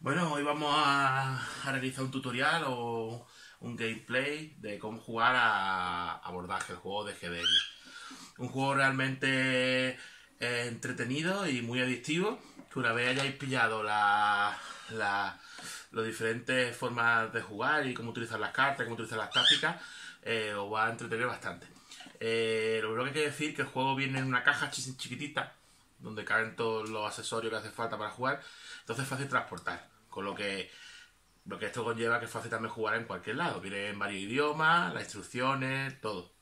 Bueno, hoy vamos a realizar un tutorial o un gameplay de cómo jugar a Abordaje, el juego de GDL. Un juego realmente entretenido y muy adictivo, que una vez hayáis pillado las diferentes formas de jugar y cómo utilizar las cartas, cómo utilizar las tácticas, os va a entretener bastante. Lo primero que hay que decir es que el juego viene en una caja chiquitita, donde caben todos los accesorios que hace falta para jugar, entonces es fácil transportar, con lo que esto conlleva que es fácil también jugar en cualquier lado. Viene en varios idiomas, las instrucciones, todo.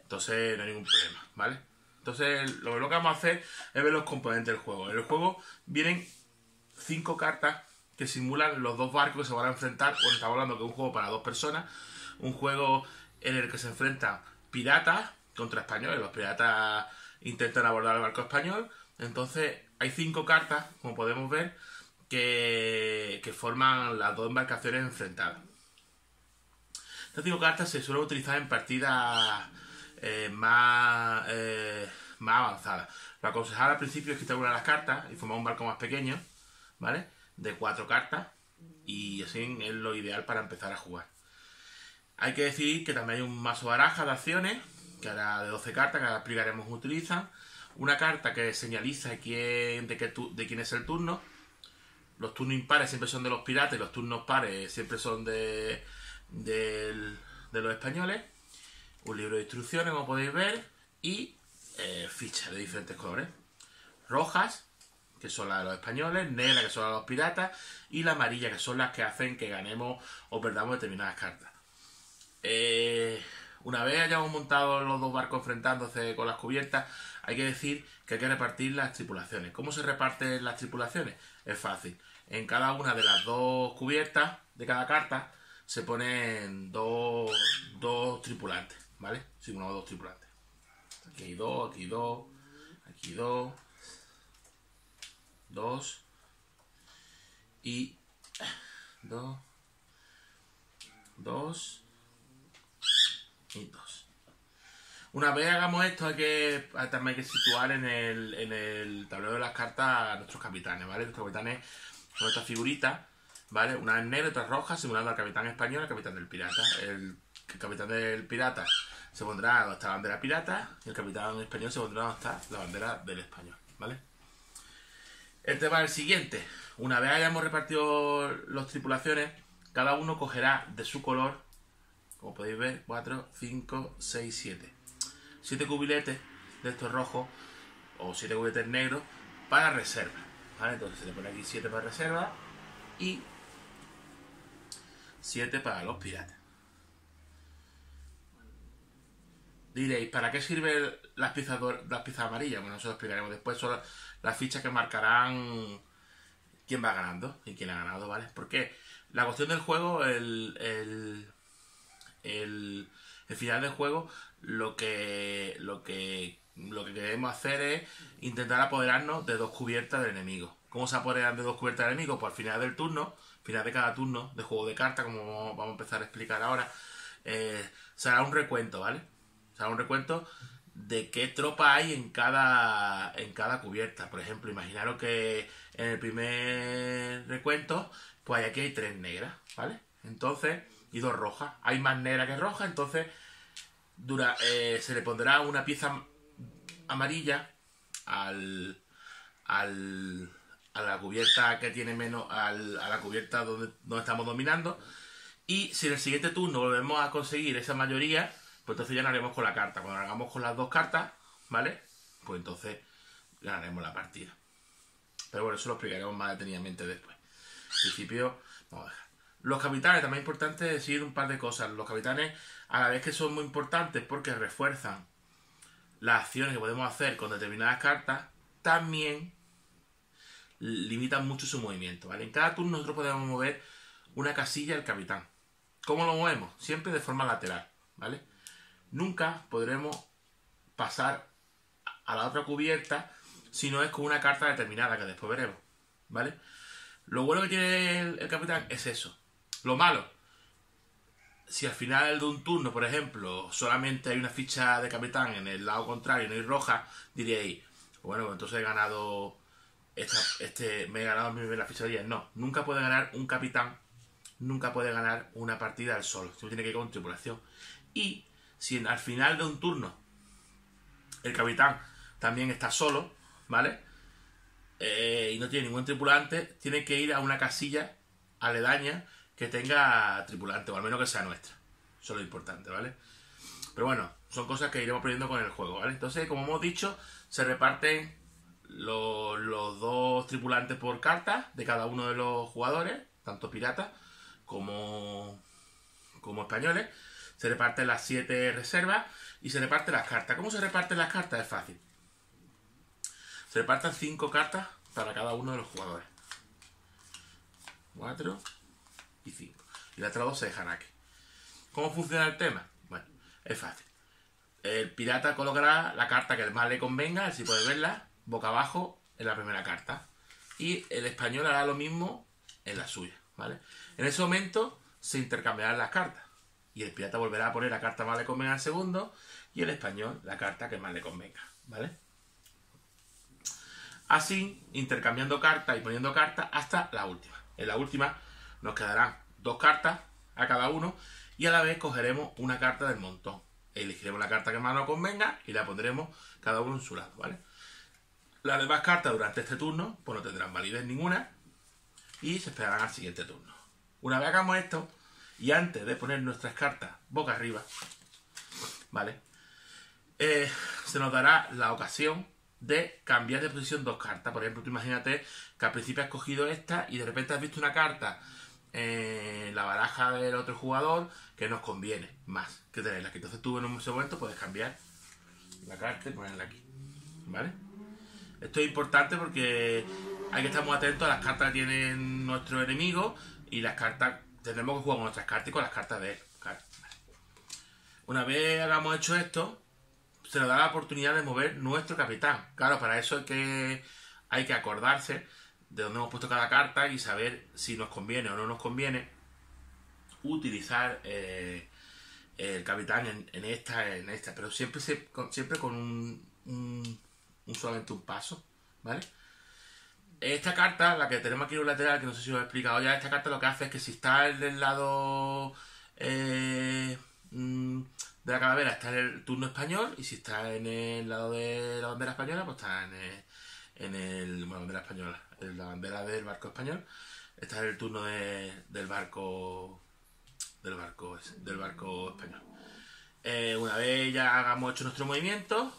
Entonces no hay ningún problema, ¿vale? Entonces lo primero que vamos a hacer es ver los componentes del juego. En el juego vienen 5 cartas que simulan los dos barcos que se van a enfrentar. Bueno, estamos hablando que es un juego para 2 personas, un juego en el que se enfrentan piratas contra españoles. Los piratas intentan abordar el barco español. Entonces hay 5 cartas, como podemos ver, que forman las dos embarcaciones enfrentadas. Estas 5 cartas se suelen utilizar en partidas más avanzadas. Lo aconsejable al principio es quitar una de las cartas y formar un barco más pequeño, ¿vale? De 4 cartas, y así es lo ideal para empezar a jugar. Hay que decir que también hay un mazo baraja de acciones, que ahora de 12 cartas, que ahora explicaremos cómo utilizan. Una carta que señaliza de quién es el turno. Los turnos impares siempre son de los piratas y los turnos pares siempre son de los españoles. Un libro de instrucciones, como podéis ver, y fichas de diferentes colores. Rojas, que son las de los españoles, negras, que son las de los piratas, y la amarilla, que son las que hacen que ganemos o perdamos determinadas cartas. Una vez hayamos montado los dos barcos enfrentándose con las cubiertas, hay que decir que hay que repartir las tripulaciones. ¿Cómo se reparten las tripulaciones? Es fácil. En cada una de las dos cubiertas de cada carta se ponen dos tripulantes, ¿vale? Sí, uno o dos tripulantes. Aquí hay dos, aquí dos, aquí dos, dos y dos, dos y dos. Una vez hagamos esto, también hay que situar en el tablero de las cartas a nuestros capitanes, ¿vale? Nuestros capitanes son estas figuritas, ¿vale? Una es negra, otra es roja, simulando al capitán español y al capitán del pirata. El capitán del pirata se pondrá donde está la bandera pirata y el capitán español se pondrá donde está la bandera del español, ¿vale? El tema es el siguiente. Una vez hayamos repartido las tripulaciones, cada uno cogerá de su color, como podéis ver, 4, 5, 6, 7. 7 cubiletes de estos rojos o 7 cubiletes negros para reserva, ¿vale? Entonces se le pone aquí 7 para reserva y 7 para los piratas. Diréis, ¿para qué sirven las piezas amarillas? Bueno, eso lo explicaremos después. Son las fichas que marcarán quién va ganando y quién ha ganado, ¿vale? Porque la cuestión del juego, el final del juego, lo que queremos hacer es intentar apoderarnos de 2 cubiertas del enemigo. ¿Cómo se apoderan de 2 cubiertas del enemigo? Pues al final del turno, final de cada turno de juego de cartas, como vamos a empezar a explicar ahora, se hará un recuento, ¿vale? Se hará un recuento de qué tropa hay en cada cubierta. Por ejemplo, imaginaros que en el primer recuento, pues aquí hay 3 negras, ¿vale? Entonces, y 2 rojas. Hay más negras que rojas, entonces se le pondrá una pieza amarilla a la cubierta que tiene menos, a la cubierta donde estamos dominando. Y si en el siguiente turno volvemos a conseguir esa mayoría, pues entonces ya ganaremos con la carta. Cuando hagamos con las 2 cartas, ¿vale? Pues entonces ganaremos la partida. Pero bueno, eso lo explicaremos más detenidamente después. En principio, vamos a dejar. Los capitanes, también es importante decir un par de cosas. Los capitanes, a la vez que son muy importantes porque refuerzan las acciones que podemos hacer con determinadas cartas, también limitan mucho su movimiento, ¿vale? En cada turno nosotros podemos mover una casilla del capitán. ¿Cómo lo movemos? Siempre de forma lateral, ¿vale? Nunca podremos pasar a la otra cubierta si no es con una carta determinada, que después veremos, ¿vale? Lo bueno que tiene el capitán es eso. Lo malo, si al final de un turno, por ejemplo, solamente hay una ficha de capitán en el lado contrario y no hay roja, diríais, bueno, pues entonces he ganado me he ganado la ficha de 10. No, nunca puede ganar un capitán, nunca puede ganar una partida al solo. Siempre tiene que ir con tripulación. Y si al final de un turno el capitán también está solo, ¿vale? Y no tiene ningún tripulante, tiene que ir a una casilla aledaña que tenga tripulante, o al menos que sea nuestra. Eso es lo importante, ¿vale? Pero bueno, son cosas que iremos aprendiendo con el juego, ¿vale? Entonces, como hemos dicho, se reparten los dos tripulantes por carta de cada uno de los jugadores, tanto piratas como españoles. Se reparten las 7 reservas y se reparten las cartas. ¿Cómo se reparten las cartas? Es fácil. Se reparten 5 cartas para cada uno de los jugadores. 4 y 5. Y las otras 2 se dejan aquí. ¿Cómo funciona el tema? Bueno, es fácil. El pirata colocará la carta que más le convenga, así puede verla, boca abajo en la primera carta. Y el español hará lo mismo en la suya, ¿vale? En ese momento se intercambiarán las cartas. Y el pirata volverá a poner la carta que más le convenga al segundo y el español la carta que más le convenga, ¿vale? Así, intercambiando cartas y poniendo cartas hasta la última. En la última nos quedarán 2 cartas a cada uno y a la vez cogeremos una carta del montón. Elegiremos la carta que más nos convenga y la pondremos cada uno en su lado, ¿vale? Las demás cartas durante este turno pues no tendrán validez ninguna y se esperarán al siguiente turno. Una vez hagamos esto y antes de poner nuestras cartas boca arriba, ¿vale? Se nos dará la ocasión de cambiar de posición 2 cartas. Por ejemplo, tú imagínate que al principio has cogido esta y de repente has visto una carta en la baraja del otro jugador que nos conviene más que tenerla aquí. Entonces tú en un momento puedes cambiar la carta y ponerla aquí, ¿vale? Esto es importante porque hay que estar muy atentos a las cartas que tienen nuestros enemigos y las cartas, tendremos que jugar con nuestras cartas y con las cartas de él. Una vez hayamos hecho esto, se nos da la oportunidad de mover nuestro capitán. Claro, para eso hay que acordarse de dónde hemos puesto cada carta y saber si nos conviene o no nos conviene utilizar el capitán en esta. Pero siempre con solamente un paso, ¿vale? Esta carta, la que tenemos aquí en un lateral, que no sé si os he explicado ya, esta carta lo que hace es que si está del lado de la calavera está en el turno español y si está en el lado de la bandera española pues está bueno, bandera española, en la bandera del barco español está en el turno del barco español. Una vez ya hagamos hecho nuestro movimiento,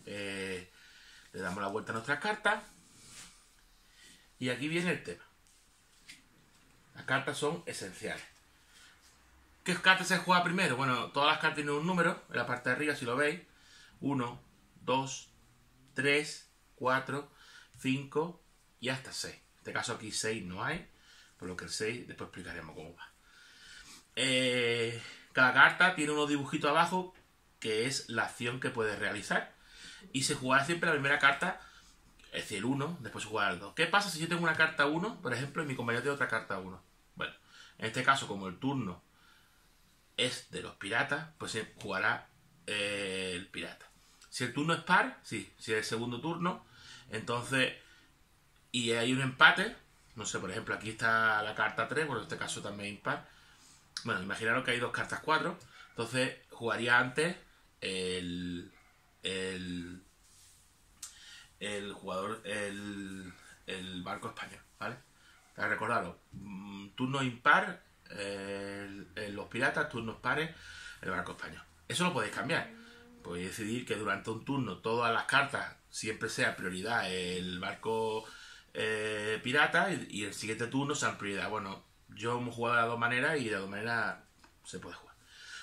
le damos la vuelta a nuestras cartas y aquí viene el tema. Las cartas son esenciales. ¿Qué cartas se juega primero? Bueno, todas las cartas tienen un número en la parte de arriba, si lo veis. 1, 2, 3, 4, 5 y hasta 6. En este caso aquí 6 no hay, por lo que el 6 después explicaremos cómo va. Cada carta tiene unos dibujitos abajo que es la acción que puedes realizar. Y se jugará siempre la primera carta, es decir, el 1, después se jugará el 2. ¿Qué pasa si yo tengo una carta 1, por ejemplo, y mi compañero tiene otra carta 1? Bueno, en este caso, como el turno es de los piratas, pues se jugará el pirata. Si el turno es par, sí, si es el segundo turno, entonces, y hay un empate, no sé, por ejemplo, aquí está la carta 3, bueno, en este caso también impar. Bueno, imaginaros que hay 2 cartas 4, entonces jugaría antes el jugador, el barco español, ¿vale? Para recordarlo, turno impar, los piratas, turnos pares, el barco español. Eso lo podéis cambiar. Podéis decidir que durante un turno todas las cartas siempre sea prioridad el barco pirata y el siguiente turno sea prioridad. Bueno, yo hemos jugado de las dos maneras y de las dos maneras se puede jugar.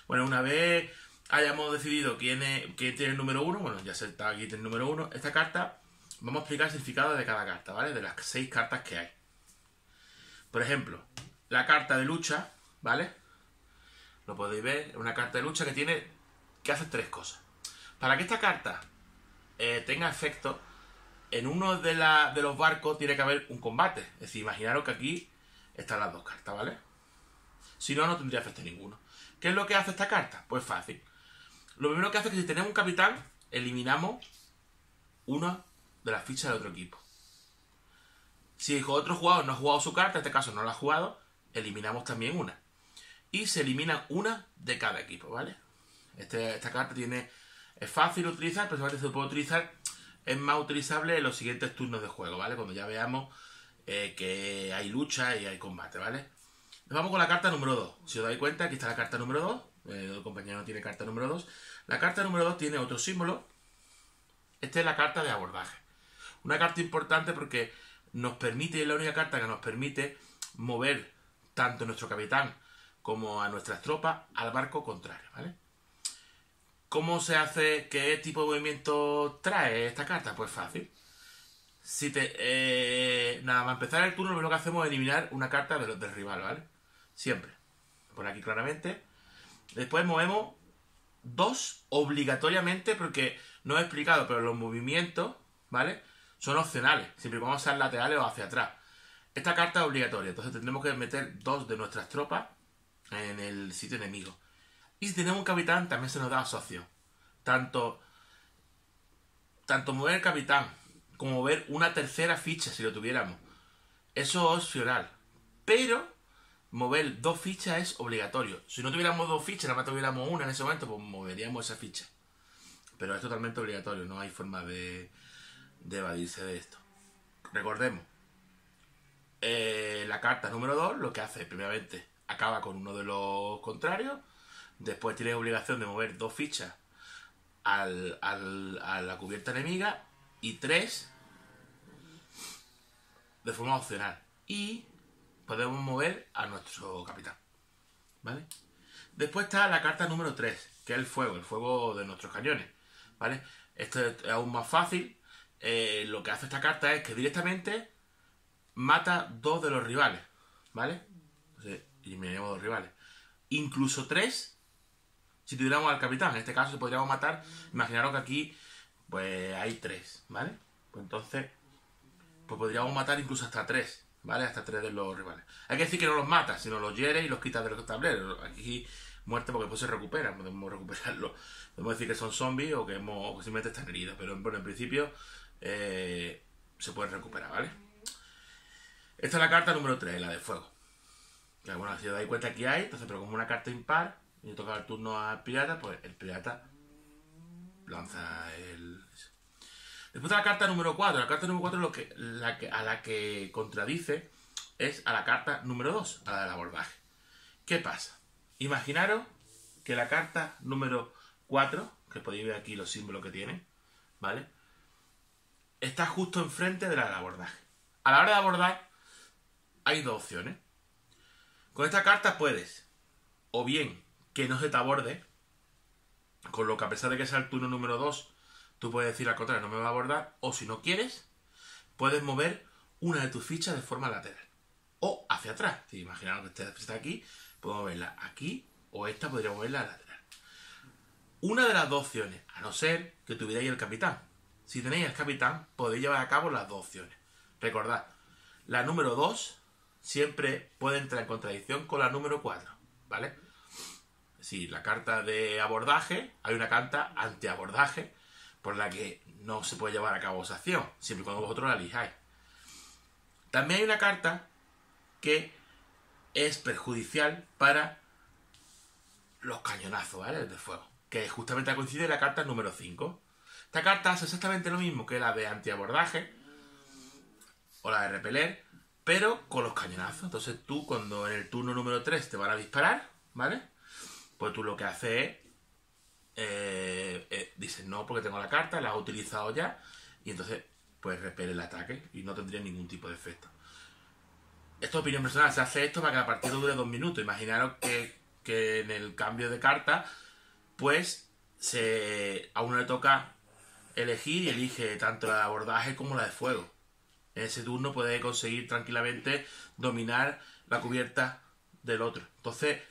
Bueno, una vez hayamos decidido quién tiene el número 1, bueno, ya se está aquí el número 1, esta carta, vamos a explicar el significado de cada carta, ¿vale? De las 6 cartas que hay. Por ejemplo, la carta de lucha, ¿vale? Lo podéis ver, es una carta de lucha que hace 3 cosas. Para que esta carta tenga efecto, en uno de los barcos tiene que haber un combate. Es decir, imaginaros que aquí están las 2 cartas, ¿vale? Si no, no tendría efecto ninguno. ¿Qué es lo que hace esta carta? Pues fácil. Lo primero que hace es que si tenemos un capitán, eliminamos una de las fichas del otro equipo. Si otro jugador no ha jugado su carta, en este caso no la ha jugado, eliminamos también una. Y se elimina una de cada equipo, ¿vale? Esta carta es fácil de utilizar, pero solamente se puede utilizar, es más utilizable en los siguientes turnos de juego, ¿vale? Cuando ya veamos que hay lucha y hay combate, ¿vale? Nos vamos con la carta número 2. Si os dais cuenta, aquí está la carta número 2. El compañero no tiene carta número 2. La carta número 2 tiene otro símbolo. Esta es la carta de abordaje. Una carta importante porque nos permite, es la única carta que nos permite mover tanto a nuestro capitán como a nuestras tropas al barco contrario, ¿vale? ¿Cómo se hace? ¿Qué tipo de movimiento trae esta carta? Pues fácil. Nada más empezar el turno, lo que hacemos es eliminar una carta de los del rival, ¿vale? Siempre. Por aquí claramente. Después movemos 2 obligatoriamente, porque no he explicado, pero los movimientos, ¿vale? Son opcionales, siempre vamos a ser laterales o hacia atrás. Esta carta es obligatoria, entonces tendremos que meter 2 de nuestras tropas en el sitio enemigo. Y si tenemos un capitán, también se nos da esa opción. Tanto mover el capitán como mover una tercera ficha si lo tuviéramos. Eso es opcional. Pero mover 2 fichas es obligatorio. Si no tuviéramos 2 fichas, nada más tuviéramos una en ese momento, pues moveríamos esa ficha. Pero es totalmente obligatorio, no hay forma de evadirse de esto. Recordemos, la carta número 2 lo que hace, primeramente, acaba con uno de los contrarios. Después tiene obligación de mover 2 fichas a la cubierta enemiga y 3 de forma opcional. Y podemos mover a nuestro capitán, ¿vale? Después está la carta número 3, que es el fuego de nuestros cañones, ¿vale? Esto es aún más fácil. Lo que hace esta carta es que directamente mata 2 de los rivales, ¿vale? Entonces, eliminaremos 2 rivales. Incluso 3 si tuviéramos al capitán. En este caso podríamos matar, imaginaros que aquí pues hay 3, ¿vale? Pues entonces pues podríamos matar incluso hasta 3, ¿vale? Hasta 3 de los rivales. Hay que decir que no los mata, sino los hiere y los quita de los tableros. Aquí muerte porque después se recuperan, podemos recuperarlos. Podemos decir que son zombies o que simplemente están heridos, pero bueno, en principio se pueden recuperar, ¿vale? Esta es la carta número 3, la de fuego. Que, bueno, si os dais cuenta aquí hay, entonces, pero como una carta impar, y toca el turno al pirata, pues el pirata lanza el... Después de la carta número 4. La carta número 4 a la que contradice es a la carta número 2, a la del abordaje. ¿Qué pasa? Imaginaros que la carta número 4, que podéis ver aquí los símbolos que tiene, ¿vale? Está justo enfrente de la del abordaje. A la hora de abordar hay 2 opciones. Con esta carta puedes, o bien que no se te aborde, con lo que a pesar de que sea el turno número 2, tú puedes decir al contrario, no me va a abordar, o si no quieres, puedes mover una de tus fichas de forma lateral, o hacia atrás. Si imaginaros que esta está aquí, puedo moverla aquí, o esta podría moverla lateral. Una de las 2 opciones, a no ser que tuvierais el capitán. Si tenéis el capitán, podéis llevar a cabo las 2 opciones. Recordad, la número 2 siempre puede entrar en contradicción con la número 4, ¿vale? Si la carta de abordaje, hay una carta antiabordaje por la que no se puede llevar a cabo esa acción, siempre y cuando vosotros la elijáis. También hay una carta que es perjudicial para los cañonazos, ¿vale? De fuego, que justamente coincide en la carta número 5. Esta carta hace exactamente lo mismo que la de antiabordaje o la de repeler, pero con los cañonazos. Entonces tú, cuando en el turno número 3 te van a disparar, ¿vale? Pues tú lo que haces es dices no porque tengo la carta, la he utilizado ya, y entonces pues repele el ataque y no tendría ningún tipo de efecto. Esto es opinión personal, se hace esto para que la partida dure 2 minutos. Imaginaros que en el cambio de carta pues a uno le toca elegir y elige tanto la de abordaje como la de fuego. En ese turno puede conseguir tranquilamente dominar la cubierta del otro. Entonces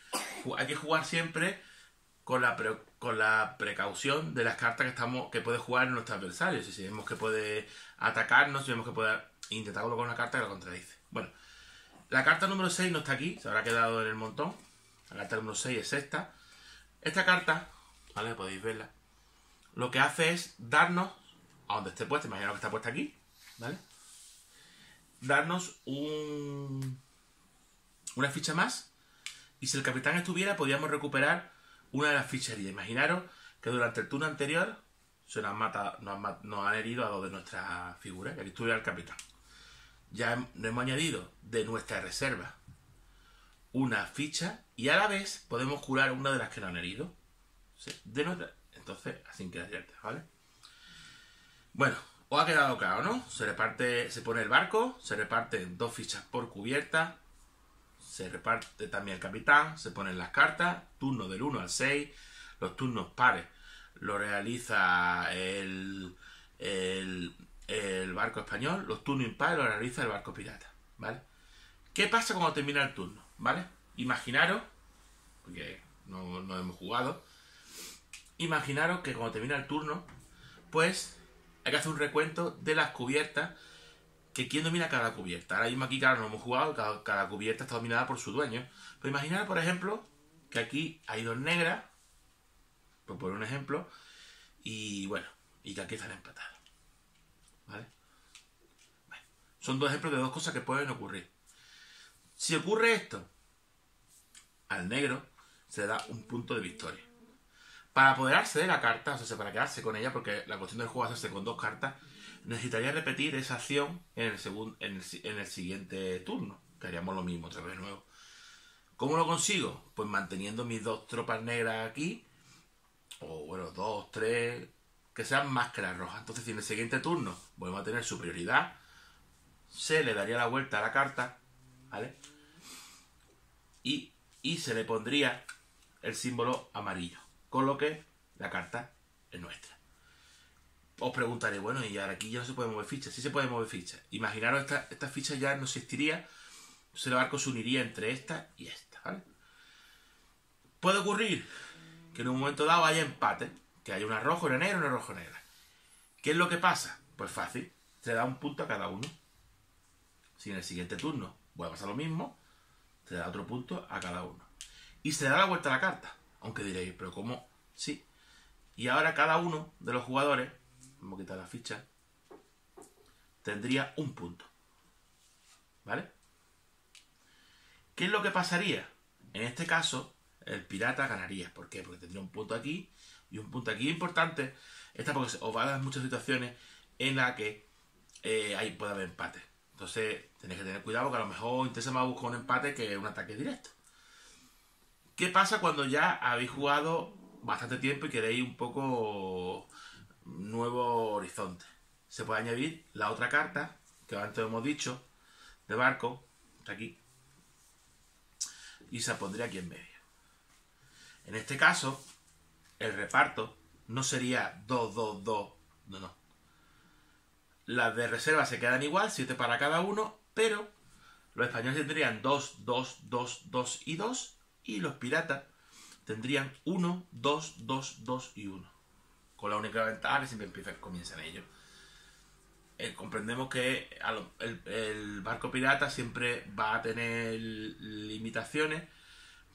hay que jugar siempre con la precaución de las cartas que puede jugar nuestro adversario. Si vemos que puede atacarnos, si vemos que puede intentar colocar una carta que lo contradice. Bueno, la carta número 6 no está aquí, se habrá quedado en el montón. La carta número 6 es esta. Esta carta, ¿vale? Podéis verla. Lo que hace es darnos a donde esté puesta. Imaginaos que está puesta aquí, ¿vale? darnos una ficha más. Y si el capitán estuviera, podríamos recuperar una de las fichas heridas. Imaginaros que durante el turno anterior se nos han herido a dos de nuestras figuras. Y aquí estuviera el capitán. Ya nos hemos añadido de nuestra reserva una ficha y a la vez podemos curar una de las que nos han herido. ¿Sí? Entonces, así que ¿vale? Bueno, os ha quedado claro, ¿no? Se pone el barco, se reparten 2 fichas por cubierta, se reparte también el capitán, se ponen las cartas, turno del 1 al 6, los turnos pares lo realiza el barco español, los turnos impares lo realiza el barco pirata, ¿vale? ¿Qué pasa cuando termina el turno? ¿Vale? Imaginaros, porque no hemos jugado, imaginaros que cuando termina el turno, pues hay que hacer un recuento de las cubiertas, que quién domina cada cubierta. Ahora mismo aquí, claro, no hemos jugado, cada cubierta está dominada por su dueño. Pero imaginar, por ejemplo, que aquí hay 2 negras, por poner un ejemplo, y bueno, y que aquí están empatadas. ¿Vale? Bueno, son 2 ejemplos de 2 cosas que pueden ocurrir. Si ocurre esto, al negro se le da un punto de victoria. Para apoderarse de la carta, o sea, para quedarse con ella, porque la cuestión del juego es hacerse con 2 cartas, necesitaría repetir esa acción en el siguiente turno, que haríamos lo mismo otra vez de nuevo. ¿Cómo lo consigo? Pues manteniendo mis 2 tropas negras aquí, o bueno, 2, 3, que sean más que las rojas. Entonces, si en el siguiente turno volvemos a tener superioridad, se le daría la vuelta a la carta, ¿vale? Y se le pondría el símbolo amarillo, con lo que la carta es nuestra. Os preguntaré, bueno, y ahora aquí ya no se puede mover fichas. Sí se puede mover fichas. Imaginaros, esta ficha ya no existiría, entonces el barco se uniría entre esta y esta, ¿vale? Puede ocurrir que en un momento dado haya empate, que haya una roja, una negra, una roja, negra. ¿Qué es lo que pasa? Pues fácil, se da un punto a cada uno. Si en el siguiente turno vuelve a pasar lo mismo, se da otro punto a cada uno. Y se le da la vuelta a la carta. Aunque diréis, ¿pero cómo? Sí. Y ahora cada uno de los jugadores, vamos a quitar la ficha, tendría un punto. ¿Vale? ¿Qué es lo que pasaría? En este caso, el pirata ganaría. ¿Por qué? Porque tendría un punto aquí y un punto aquí. Importante, esta porque os va a dar muchas situaciones en las que ahí puede haber empate. Entonces, tenéis que tener cuidado porque a lo mejor interesa más buscar un empate que un ataque directo. ¿Qué pasa cuando ya habéis jugado bastante tiempo y queréis un poco nuevo horizonte? Se puede añadir la otra carta, que antes hemos dicho, de barco, aquí, y se pondría aquí en medio. En este caso, el reparto no sería 2, 2, 2, no. Las de reserva se quedan igual, 7 para cada uno, pero los españoles tendrían 2, 2, 2, 2 y 2, y los piratas tendrían 1, 2, 2, 2 y 1. Con la única ventaja que siempre comienzan ellos. Comprendemos que el barco pirata siempre va a tener limitaciones,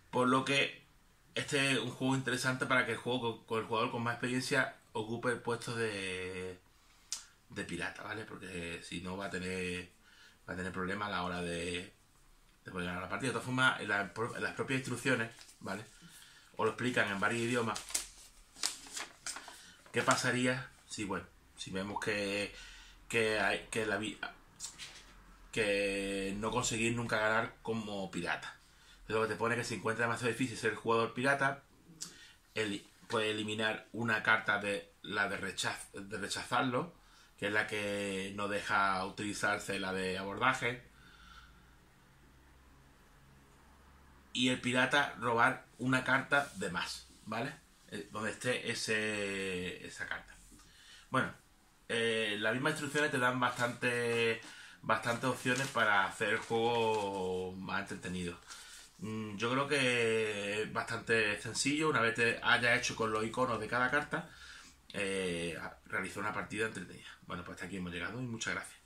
por lo que este es un juego interesante para que el jugador con más experiencia ocupe el puesto de pirata, ¿vale? Porque si no va a tener problemas a la hora de poder ganar la partida. De todas formas, en las propias instrucciones, ¿vale? Os lo explican en varios idiomas. ¿Qué pasaría si vemos que no conseguir nunca ganar como pirata? Lo que te pone que se encuentra demasiado difícil ser el jugador pirata, puede eliminar una carta de rechazarlo, que es la que no deja utilizarse la de abordaje, y el pirata robar una carta de más, ¿vale? Donde esté esa carta. Bueno, las mismas instrucciones te dan bastantes opciones para hacer el juego más entretenido. Yo creo que es bastante sencillo. Una vez te hayas hecho con los iconos de cada carta, realizar una partida entretenida. Bueno, pues hasta aquí hemos llegado y muchas gracias.